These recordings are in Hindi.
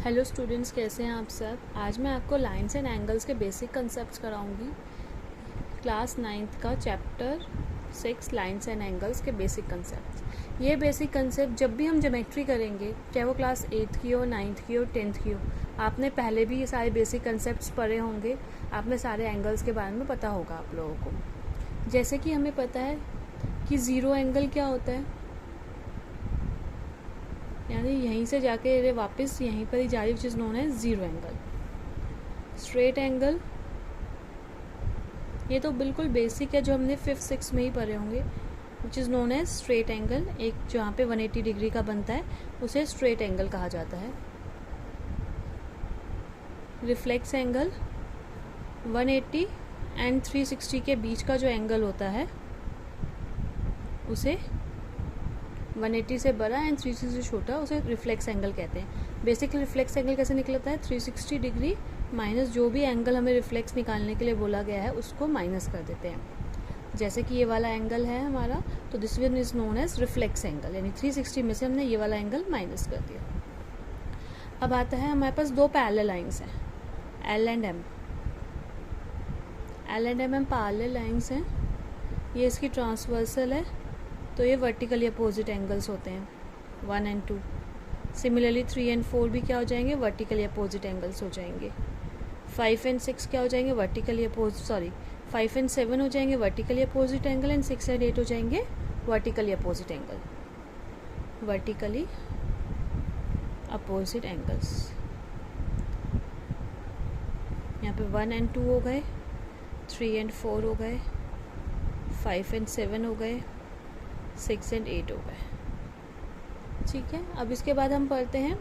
हेलो स्टूडेंट्स, कैसे हैं आप सब। आज मैं आपको लाइंस एंड एंगल्स के बेसिक कंसेप्ट्स कराऊंगी। क्लास 9th का चैप्टर 6 लाइंस एंड एंगल्स के बेसिक कंसेप्ट्स। ये बेसिक कंसेप्ट जब भी हम ज्योमेट्री करेंगे, चाहे वो क्लास 8th की हो, 9th की हो, 10th की हो, आपने पहले भी ये सारे बेसिक कंसेप्ट्स पढ़े होंगे। आप में सारे एंगल्स के बारे में पता होगा आप लोगों को। जैसे कि हमें पता है कि ज़ीरो एंगल क्या होता है, यानी यहीं से जाके वापस यहीं पर ही जा रही, which is known as zero angle. Straight angle, ये तो बिल्कुल बेसिक है जो हमने 5th 6th में ही पढ़े होंगे, which is known as straight angle. एक जहाँ पे 180 डिग्री का बनता है उसे स्ट्रेट एंगल कहा जाता है। रिफ्लेक्स एंगल, 180 एंड 360 के बीच का जो एंगल होता है उसे 180 से बड़ा एंड 360 से छोटा, उसे रिफ्लेक्स एंगल कहते हैं। बेसिकली रिफ्लेक्स एंगल कैसे निकलता है, 360 डिग्री माइनस जो भी एंगल हमें रिफ्लेक्स निकालने के लिए बोला गया है उसको माइनस कर देते हैं। जैसे कि ये वाला एंगल है हमारा, तो this one is known as reflex angle, यानी 360 में से हमने ये वाला एंगल माइनस कर दिया। अब आता है हमारे पास दो पैरेलल लाइंस हैं, L and M. L and M parallel lines हैं। ये इसकी ट्रांसवर्सल है, तो ये वर्टिकली अपोजिट एंगल्स होते हैं 1 एंड 2। सिमिलरली 3 एंड 4 भी क्या हो जाएंगे, वर्टिकली अपोजिट एंगल्स हो जाएंगे। 5 एंड 6 क्या हो जाएंगे, वर्टिकली अपोजिट, 5 एंड 7 हो जाएंगे vertically opposite angle, and 6 and 8 हो जाएंगे vertically opposite angle. Vertically opposite angles, यहाँ पे 1 एंड 2 हो गए, 3 एंड 4 हो गए, 5 एंड 7 हो गए, 6 एंड 8 हो गए। ठीक है, अब इसके बाद हम पढ़ते हैं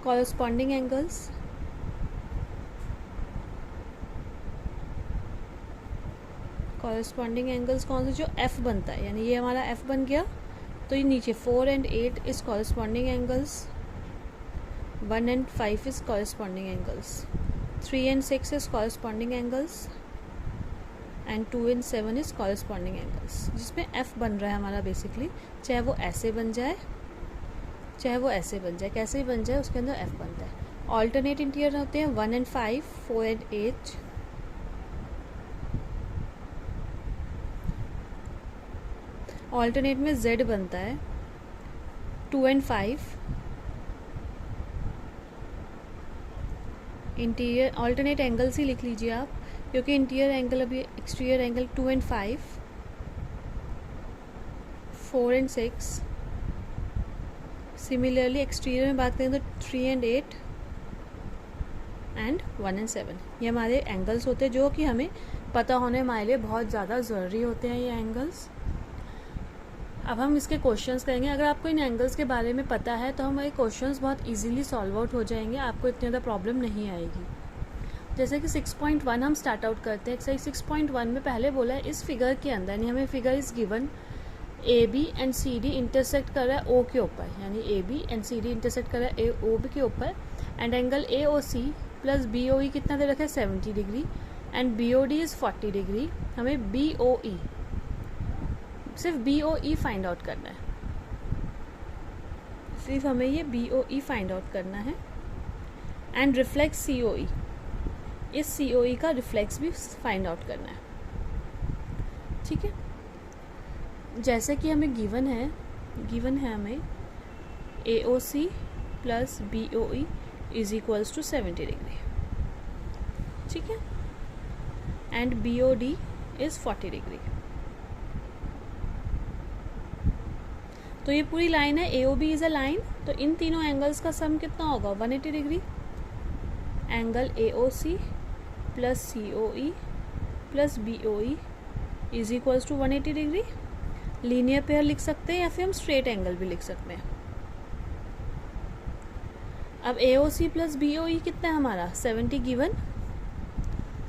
कॉरस्पॉन्डिंग एंगल्स। कॉरस्पॉन्डिंग एंगल्स कौन से, जो एफ बनता है, यानी ये हमारा एफ बन गया, तो ये नीचे 4 and 8 is corresponding angles, 1 and 5 is corresponding angles, 3 and 6 is corresponding angles, and 2 and 7 is corresponding angles, जिसमें एफ बन रहा है हमारा बेसिकली, चाहे वो ऐसे बन जाए चाहे वो ऐसे बन जाए, कैसे ही बन जाए उसके अंदर एफ बनता है। ऑल्टरनेट इंटीरियर होते हैं 1 एंड 5, 4 एंड 8। ऑल्टरनेट में जेड बनता है 2 एंड 5। इंटीरियर ऑल्टरनेट एंगल्स ही लिख लीजिए आप, क्योंकि इंटीरियर एंगल अभी exterior angle 2 and 5, 4 and 6। Similarly exterior में बात करें तो 3 एंड 8 एंड 1 एंड 7। ये हमारे एंगल्स होते हैं जो कि हमें पता होने हमारे लिए बहुत ज़्यादा ज़रूरी होते हैं ये एंगल्स। अब हम इसके क्वेश्चंस करेंगे। अगर आपको इन एंगल्स के बारे में पता है तो हमारे क्वेश्चंस बहुत इजीली सॉल्व आउट हो जाएंगे, आपको इतनी ज़्यादा प्रॉब्लम नहीं आएगी। जैसे कि 6.1 हम स्टार्ट आउट करते हैं। एक्सरसाइज 6.1 में पहले बोला है इस फिगर के अंदर, यानी हमें figure is given A B and C D intersect कर रहा है ओ के ऊपर, यानी A B and C D intersect कर रहा है ओ बी के ऊपर, and angle A O C plus B O E कितना दे रखा है 70 degree, and B O D is 40 degree. हमें बी ओ ई, सिर्फ B O E find out करना है, सिर्फ हमें ये B O E find out करना है। एंड रिफ्लेक्स सी ओ ई, इस सी ओ ई का रिफ्लेक्स भी फाइंड आउट करना है। ठीक है, जैसे कि हमें गिवन है हमें A O C plus B O E is equals to 70 degree. ठीक है, and B O D is 40 degree. तो ये पूरी लाइन है, A O B is a line, तो इन तीनों एंगल्स का सम कितना होगा 180 degree. Angle A O C plus C O E plus B O E is equals to 180 degree. Linear pair लिख सकते हैं या फिर हम स्ट्रेट एंगल भी लिख सकते हैं। अब ए O C plus B O E कितना है हमारा 70 गिवन,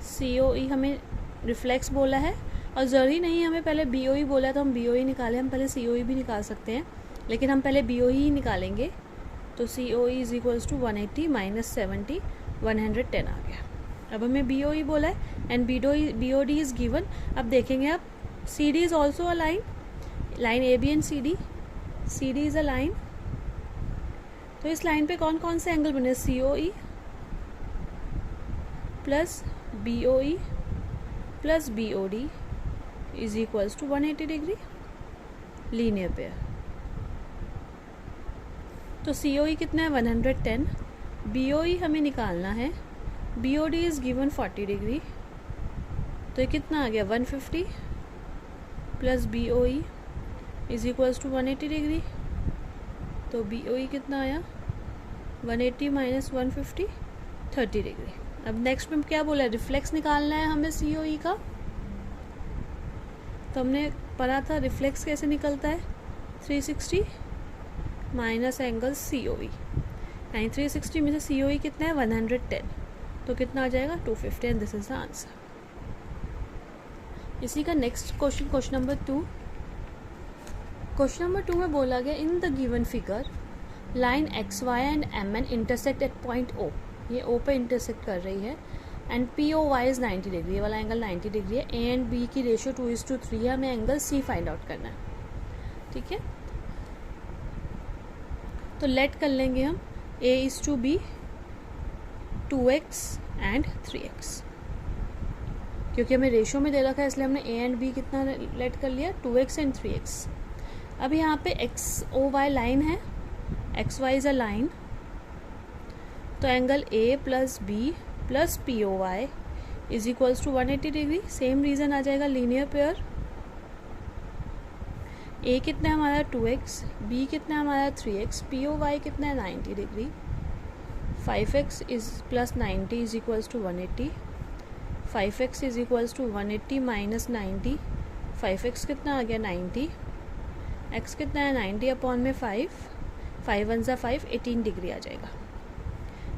सी ओ ई हमें रिफ्लेक्स बोला है, और ज़रूरी नहीं हमें पहले बी ओ ई बोला है तो हम बी ओ ई निकालें, हम पहले सी ओ ई भी निकाल सकते हैं, लेकिन हम पहले बी ओ ई ही निकालेंगे। तो C O E is equals to 180 minus 70, 110 आ गया। अब हमें बी ओ ई बोला है and B O D is given. अब देखेंगे आप, C D is also a line, line AB and CD is a line, तो इस लाइन पे कौन कौन से एंगल बने, COE plus BOE plus BOD is equals to 180 degree, linear pair. तो COE कितना है 110, BOE हमें निकालना है, BOD इज गिवन 40 डिग्री, तो ये कितना आ गया 150 plus BOE is equals to 180 degree, तो BOE कितना आया 180 माइनस 150 30 डिग्री। अब नेक्स्ट में क्या बोला है, रिफ्लेक्स निकालना है हमें COE का। तो हमने पढ़ा था रिफ्लेक्स कैसे निकलता है, 360 माइनस एंगल COE, यानी 360 में से COE कितना है 110, तो कितना आ जाएगा 250, and this is the answer. इसी का next question, question number 2। Question number 2 में बोला गया इन the given figure line XY and MN intersect at point O, ये O पे इंटरसेक्ट कर रही है, एंड POY इज 90 डिग्री, ये वाला एंगल 90 डिग्री है, A एंड B की रेशियो 2:3 है, हमें एंगल C फाइंड आउट करना है, ठीक है। तो लेट कर लेंगे हम A:B 2x एंड 3x, क्योंकि हमें रेशियो में दे रखा है इसलिए हमने A एंड B कितना लेट कर लिया 2x एंड 3x। अब यहाँ पे XOY लाइन है, XY इज अ लाइन, तो angle A plus B plus POY is equals to 180 degree, same reason आ जाएगा लीनियर पेयर। A कितना है हमारा 2x, B कितना है हमारा 3x, POY कितना है 90 degree, 5x is plus 90 is equals to 180, 5x is equals to 180 minus 90, 5x कितना आ गया 90, x कितना है 90 अपॉन में 5, 5 1 ज़ा 5, 18 डिग्री आ जाएगा।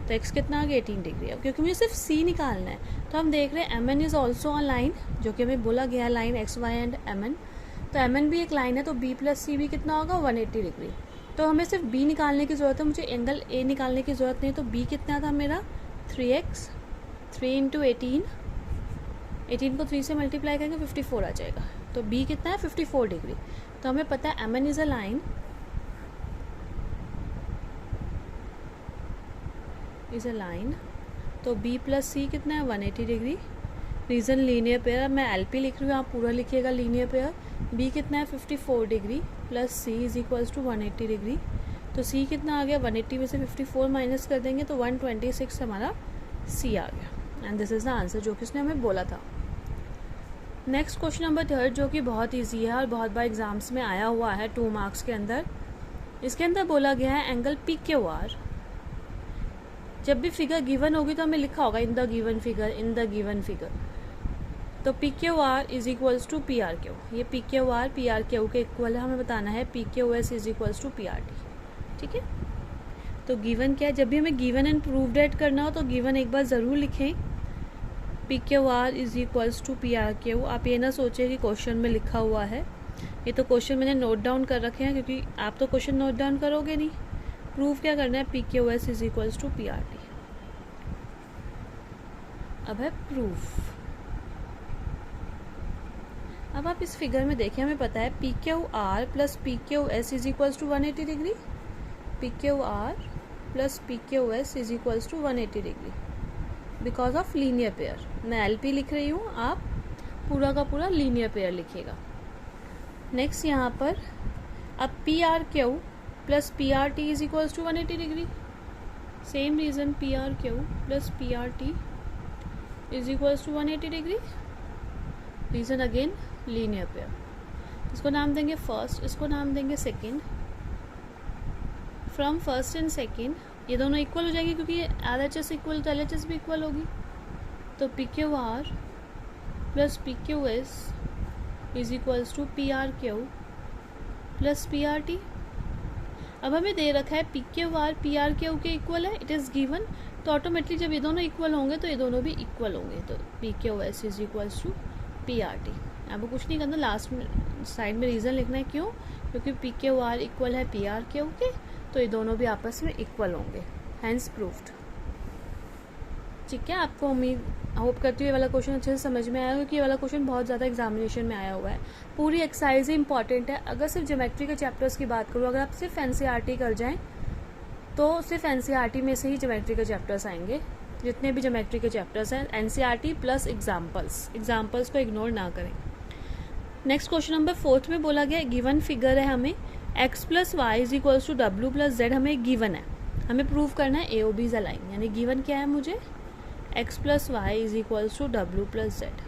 तो x कितना आ गया 18 डिग्री। अब क्योंकि मुझे सिर्फ C निकालना है तो हम देख रहे हैं MN is also a line, जो कि हमें बोला गया लाइन XY एंड MN, तो MN भी एक लाइन है, तो B प्लस C भी कितना होगा 180 डिग्री। तो हमें सिर्फ B निकालने की ज़रूरत है, मुझे एंगल A निकालने की ज़रूरत नहीं। तो B कितना था मेरा 3x, 3 इंटू 18, 18 को 3 से मल्टीप्लाई करेंगे 54 आ जाएगा, तो B कितना है 54 डिग्री। तो हमें पता है MN is a line, is a line, तो B प्लस C कितना है 180 डिग्री, रीजन लीनियर पेयर। मैं LP लिख रही हूँ, आप पूरा लिखिएगा लीनियर पेयर। B कितना है 54 degree plus C is equals to 180 degree, तो C कितना आ गया 180 में से 54 माइनस कर देंगे तो 126 हमारा C आ गया, and this is the answer जो कि उसने हमें बोला था। नेक्स्ट क्वेश्चन नंबर 3 जो कि बहुत ईजी है और बहुत बार एग्जाम्स में आया हुआ है 2 मार्क्स के अंदर। इसके अंदर बोला गया है एंगल PQR, जब भी फिगर गिवन होगी तो हमें लिखा होगा in the given figure, in the given figure. तो PQR is equals to PRQ, ये PQR PRQ के इक्वल है, हमें बताना है PQS is equals to PRT, ठीक है। तो गिवन क्या है, जब भी हमें गिवन एंड प्रूव्ड एट करना हो तो गिवन एक बार ज़रूर लिखें, PQR is equals to PRQ। आप ये ना सोचें कि क्वेश्चन में लिखा हुआ है, ये तो क्वेश्चन मैंने नोट डाउन कर रखे हैं, क्योंकि आप तो क्वेश्चन नोट डाउन करोगे नहीं। प्रूफ क्या करना है, PQS is equals to PRT। अब है प्रूफ। अब आप इस फिगर में देखिए, हमें पता है PQR plus PQS is equals to 180 degree, PQR plus PQS is equals to 180 degree because of linear pair. मैं LP लिख रही हूँ, आप पूरा का पूरा लीनियर पेयर लिखिएगा। नेक्स्ट यहाँ पर अब PRQ plus PRT is equals to 180 degree, same reason PRQ plus PRT is equals to 180 degree, reason again linear pair. इसको नाम देंगे फर्स्ट, इसको नाम देंगे second. From first and second ये दोनों इक्वल हो जाएंगे, क्योंकि LHS इक्वल तो LHS भी इक्वल होगी। तो PQR plus PQS is equals to PRQ plus PRT। अब हमें दे रखा है PQR PRQ के इक्वल है, इट इज़ गिवन, तो ऑटोमेटिकली जब ये दोनों इक्वल होंगे तो ये दोनों भी इक्वल होंगे, तो PQS is equals to PRT। आपको कुछ नहीं करना, लास्ट में साइड में रीज़न लिखना है, क्यों, क्योंकि PQR इक्वल है PRQ के, तो ये दोनों भी आपस में इक्वल होंगे, हैंस प्रूव्ड। ठीक है, आपको उम्मीद होप करती हूँ ये वाला क्वेश्चन अच्छे से समझ में आया, क्योंकि ये वाला क्वेश्चन बहुत ज़्यादा एग्जामिनेशन में आया हुआ है। पूरी एक्सरसाइज ही इंपॉर्टेंट है। अगर सिर्फ ज्योमेट्री के चैप्टर्स की बात करूँ, अगर आप सिर्फ NCERT कर जाएँ तो सिर्फ एनसीईआरटी में से ही ज्योमेट्री के चैप्टर्स आएंगे, जितने भी ज्योमेट्री के चैप्टर्स हैं एनसीईआरटी प्लस एग्जाम्पल्स को इग्नोर ना करें। नेक्स्ट क्वेश्चन नंबर 4 में बोला गया गिवन फिगर है हमें x plus y is equals to डब्ल्यू प्लस जेड, हमें गिवन है, हमें प्रूव करना है A O B is a line, यानी गिवन क्या है मुझे x plus y is equals to डब्ल्यू प्लस जेड।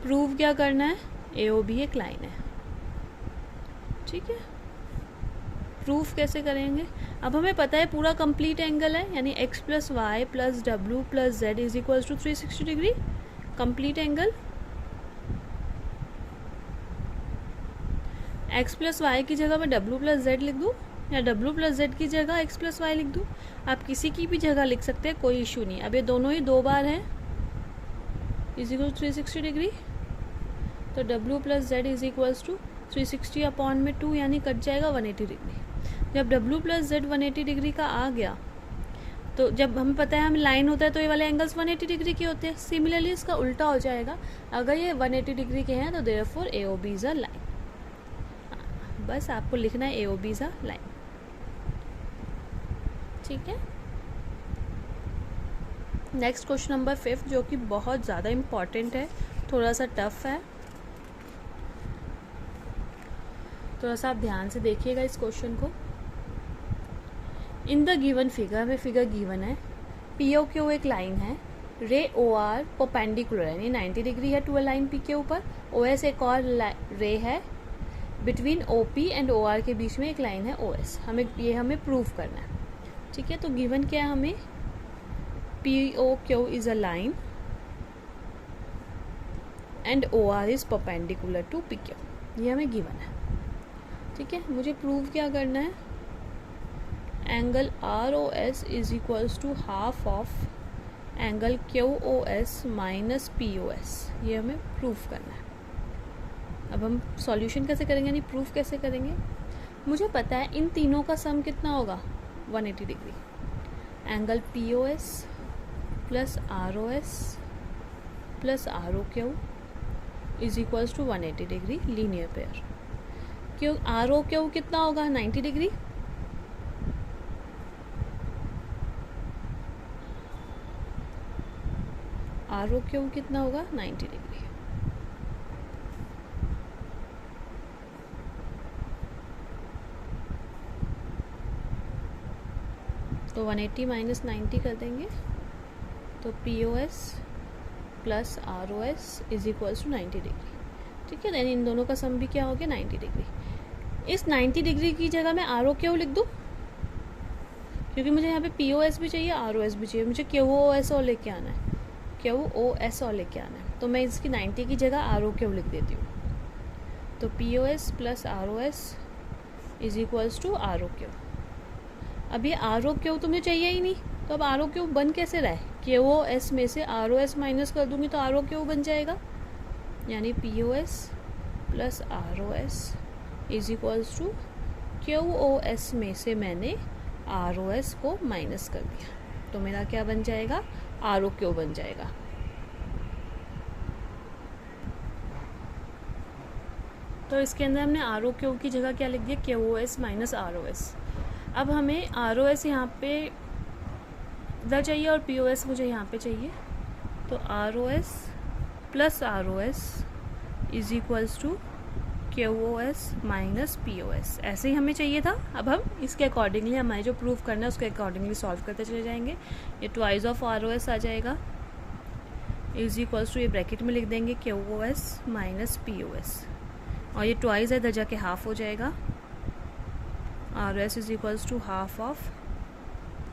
प्रूव क्या करना है, ए ओ बी एक लाइन है, ठीक है। प्रूफ कैसे करेंगे, अब हमें पता है पूरा कंप्लीट एंगल है, यानी x प्लस वाई प्लस डब्ल्यू plus z is equals to 360 degree complete angle. x plus y की जगह मैं w प्लस जेड लिख दूँ या w प्लस जेड की जगह x प्लस वाई लिख दूँ, आप किसी की भी जगह लिख सकते हैं, कोई इशू नहीं। अब ये दोनों ही 2 बार हैं इज इक्वल 360 डिग्री, तो w plus z is equals to 360 upon में 2, यानी कट जाएगा 180 डिग्री। जब w प्लस जेड 180 डिग्री का आ गया, तो जब हमें पता है हमें लाइन होता है तो ये वाले एंगल्स 180 डिग्री के होते हैं। सिमिलरली इसका उल्टा हो जाएगा, अगर ये 180 डिग्री के हैं तो therefore A O B is a line. बस आपको लिखना है A O B is a line, ठीक है। नेक्स्ट क्वेश्चन नंबर 5 जो कि बहुत ज़्यादा इम्पॉर्टेंट है, थोड़ा सा टफ है, थोड़ा सा आप ध्यान से देखिएगा इस क्वेश्चन को। इन द गिवन फिगर, हमें फिगर गिवन है, पी ओ क्यू एक लाइन है, रे ओ आर परपेंडिकुलर है, यानी 90 डिग्री है टू अ लाइन पी के ऊपर, ओ एस एक और रे है, between O P and O R के बीच में एक लाइन है ओ एस, हमें प्रूव करना है, ठीक है। तो गिवन क्या है हमें, P O Q is a line and O R is perpendicular to P Q, ये हमें गिवन है, ठीक है। मुझे प्रूव क्या करना है, angle R O S is equals to half of angle Q O S minus P O S, ये हमें प्रूव करना है। अब हम सॉल्यूशन कैसे करेंगे, यानी प्रूफ कैसे करेंगे, मुझे पता है इन तीनों का सम कितना होगा 180 degree, angle P O S plus R O S plus R O Q is equals to 180 degree linear pair. क्यों आर ओ क्यू कितना होगा 90 डिग्री, आर ओ क्यू कितना होगा 90 डिग्री, तो 180 माइनस 90 कर देंगे, तो P O S plus R O S is equals to 90 degree, ठीक है। देन इन दोनों का सम भी क्या हो गया 90 डिग्री। इस 90 डिग्री की जगह मैं आर ओ क्यू लिख दूँ, क्योंकि मुझे यहाँ पे पी ओ एस भी चाहिए आर ओ एस भी चाहिए, मुझे क्यू ओ एस और लेके आना है, क्यू ओ एस और लेके आना है, तो मैं इसकी 90 की जगह आर ओ क्यू लिख देती हूँ, तो P O S plus R O S is equals to R O Q. अब ये आर ओ क्यू तो मुझे चाहिए ही नहीं, तो अब आर ओ क्यू बन कैसे रहा है, क्यू ओ एस में से आर ओ एस माइनस कर दूंगी तो आर ओ क्यू बन जाएगा, यानी P O S plus R O S is equals to Q O S में से मैंने आर ओ एस को माइनस कर दिया, तो मेरा क्या बन जाएगा आर ओ क्यू बन जाएगा। तो इसके अंदर हमने आर ओ क्यू की जगह क्या लिख दिया, Q O S minus R O S. अब हमें आर ओ एस यहाँ पे इधर चाहिए और पी ओ एस मुझे यहाँ पे चाहिए, तो R O S plus R O S is equals to Q O S minus P O S, ऐसे ही हमें चाहिए था। अब हम इसके अकॉर्डिंगली हमारे जो प्रूफ करना है उसके अकॉर्डिंगली सॉल्व करते चले जाएंगे। ये twice of R O S आ जाएगा इज इक्वल्स टू, ये ब्रैकेट में लिख देंगे Q O S minus P O S, और ये ट्वाइस है इधर जाके हाफ हो जाएगा, R O S is equals to half of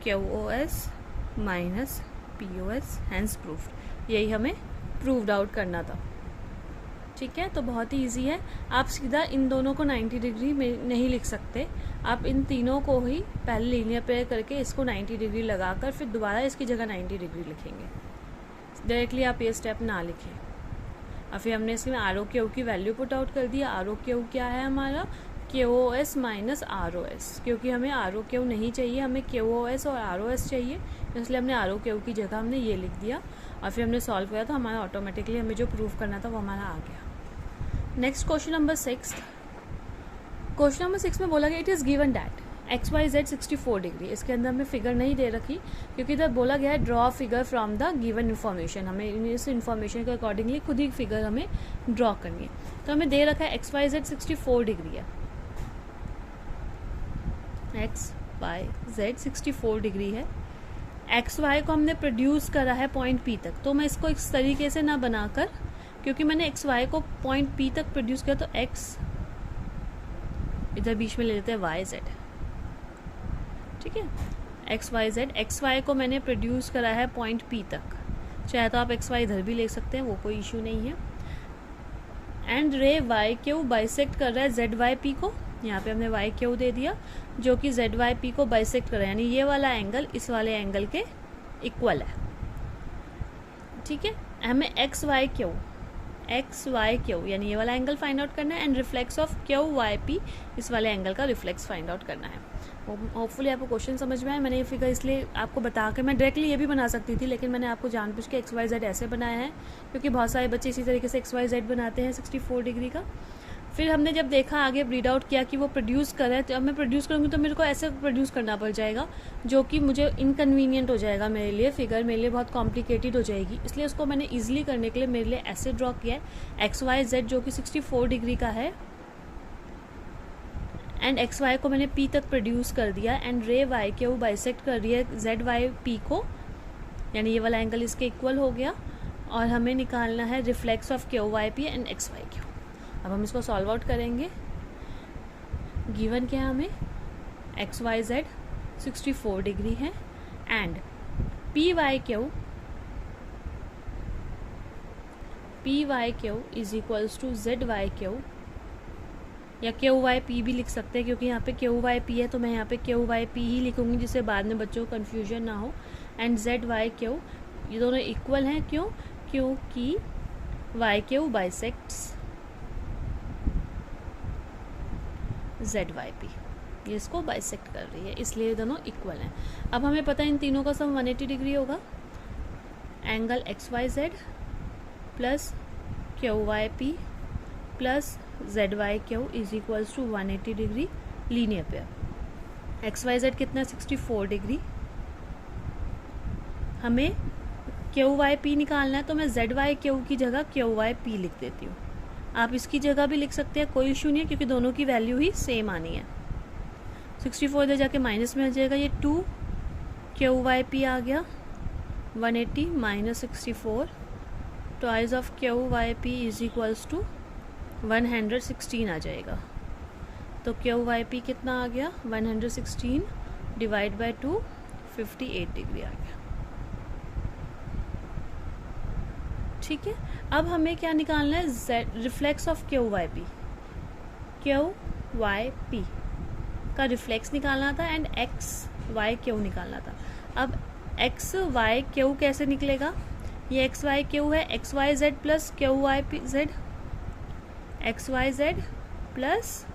Q O S minus P O S, hence proved. यही हमें प्रूव्ड आउट करना था, ठीक है। तो बहुत ही इजी है, आप सीधा इन दोनों को 90 डिग्री में नहीं लिख सकते, आप इन तीनों को ही पहले लीनियर पेयर करके इसको 90 डिग्री लगाकर फिर दोबारा इसकी जगह 90 डिग्री लिखेंगे। डायरेक्टली आप ये स्टेप ना लिखें। और फिर हमने इसमें आर ओ क्यू की वैल्यू पुट आउट कर दिया। आर ओ क्यू क्या है हमारा, Q O S minus R O S, क्योंकि हमें आर ओ क्यू नहीं चाहिए, हमें क्यू ओ एस और आर ओ एस चाहिए, इसलिए हमने आर ओ क्यू की जगह हमने ये लिख दिया और फिर हमने सॉल्व किया तो हमारा ऑटोमेटिकली हमें जो प्रूफ करना था वो हमारा आ गया। नेक्स्ट क्वेश्चन नंबर 6 में बोला गया it is given that XYZ 64 degree. इसके अंदर हमें फिगर नहीं दे रखी क्योंकि इधर बोला गया है draw figure from the given information. हमें इस इन्फॉर्मेशन के अकॉर्डिंगली खुद ही फिगर हमें ड्रॉ करनी है। तो हमें दे रखा है XYZ 64 डिग्री है, XYZ 64 डिग्री है। XY को हमने प्रोड्यूस करा है पॉइंट P तक, तो मैं इसको इस तरीके से ना बनाकर, क्योंकि मैंने XY को पॉइंट P तक प्रोड्यूस किया, तो X इधर बीच में ले लेते हैं YZ, ठीक है। XYZ, XY को मैंने प्रोड्यूस करा है पॉइंट P तक, चाहे तो आप XY इधर भी ले सकते हैं, वो कोई इशू नहीं है। एंड रे YQ बाइसेक्ट कर रहा है ZYP को, यहाँ पे हमने YQ दे दिया जो कि ZYP को बाइसेक्ट कर रहा है, यानी ये वाला एंगल इस वाले एंगल के इक्वल है, ठीक है। हमें XYQ यानी ये वाला एंगल फाइंड आउट करना है एंड रिफ्लेक्स ऑफ QYP इस वाले एंगल का रिफ्लेक्स फाइंड आउट करना है। होपफुली आपको क्वेश्चन समझ में आया। मैंने ये फिगर इसलिए आपको बता के, मैं डायरेक्टली ये भी बना सकती थी लेकिन मैंने आपको जानबूझ के XYZ ऐसे बनाया है क्योंकि बहुत सारे बच्चे इसी तरीके से XYZ बनाते हैं 64 डिग्री का। फिर हमने जब देखा आगे रीड आउट किया कि वो प्रोड्यूस कर रहा है, तो अब मैं प्रोड्यूस करूँगी तो मेरे को ऐसे प्रोड्यूस करना पड़ जाएगा जो कि मुझे इनकन्वीनियंट हो जाएगा मेरे लिए, फिगर मेरे लिए बहुत कॉम्प्लिकेटेड हो जाएगी। इसलिए उसको मैंने ईजिली करने के लिए मेरे लिए ऐसे ड्रॉ किया है XYZ जो कि 64 डिग्री का है एंड XY को मैंने P तक प्रोड्यूस कर दिया एंड रे YQ बाइसेक्ट कर रही है ZYP को, यानी ये वाला एंगल इसके इक्वल हो गया और हमें निकालना है reflex of QYP and XYQ। अब हम इसको सॉल्व आउट करेंगे। गिवन क्या है हमें, XYZ 64 डिग्री है and PYQ is equals to ZYQ, या QYP भी लिख सकते हैं क्योंकि यहाँ पे QYP है तो मैं यहाँ पे QYP ही लिखूंगी जिससे बाद में बच्चों को कन्फ्यूजन ना हो। एंड ZYQ ये दोनों इक्वल हैं, क्यों? क्योंकि YQ बाइसेक्ट्स ZYP, ये इसको बाइसेक्ट कर रही है, इसलिए ये दोनों इक्वल हैं। अब हमें पता है इन तीनों का सम 180 डिग्री होगा। Angle XYZ plus QYP plus ZYQ is equals to 180 degree linear pair. XYZ कितना, 64 डिग्री। हमें QYP निकालना है तो मैं ZYQ की जगह QYP लिख देती हूँ। आप इसकी जगह भी लिख सकते हैं, कोई इशू नहीं है क्योंकि दोनों की वैल्यू ही सेम आनी है। 64 इधर जाके माइनस में आ जाएगा, ये 2 QYP आ गया, 180 minus 64, twice of QYP is equals to 116 आ जाएगा। तो QYP कितना आ गया, 116 डिवाइड बाय 2, 58 डिग्री आ गया, ठीक है। अब हमें क्या निकालना है, रिफ्लेक्स ऑफ QYP का रिफ्लेक्स निकालना था एंड XYQ निकालना था। अब XYQ कैसे निकलेगा, ये XYQ है, XYZ plus QYZ, XYZ plus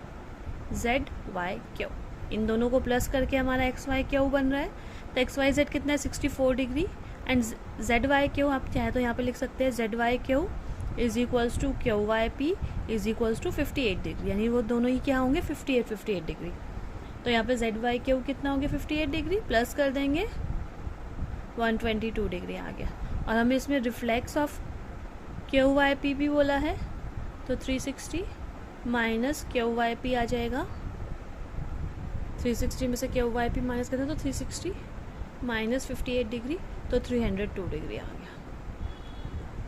ZYQ, इन दोनों को प्लस करके हमारा XYQ बन रहा है। तो XYZ कितना है, 64 डिग्री एंड ZYQ आप चाहे तो यहाँ पे लिख सकते हैं ZYQ is equals to QYP is equals to 58 degree, यानी वो दोनों ही क्या होंगे, 58 डिग्री। तो यहाँ पे ZYQ कितना होंगे, 58 डिग्री, प्लस कर देंगे 122 डिग्री आ गया। और हमें इसमें रिफ्लेक्स ऑफ QYP भी बोला है तो 360 माइनस QYP आ जाएगा, 360 में से QYP माइनस करते हैं तो 360 माइनस 58 डिग्री, तो 302 डिग्री आ गया।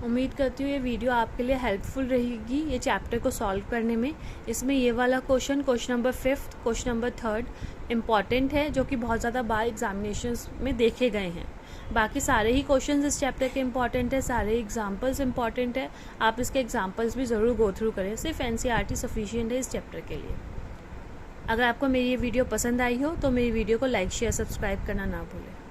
उम्मीद करती हूँ ये वीडियो आपके लिए हेल्पफुल रहेगी ये चैप्टर को सॉल्व करने में। इसमें ये वाला question number 5, question number 3 important है, जो कि बहुत ज़्यादा बार एग्जामिनेशंस में देखे गए हैं। बाकी सारे ही क्वेश्चंस इस चैप्टर के इम्पॉर्टेंट है, सारे एग्जाम्पल्स इम्पॉर्टेंट है, आप इसके एग्जाम्पल्स भी ज़रूर गो थ्रू करें। सिर्फ NCERT सफिशिएंट है इस चैप्टर के लिए। अगर आपको मेरी ये वीडियो पसंद आई हो तो मेरी वीडियो को लाइक, शेयर, सब्सक्राइब करना ना भूलें।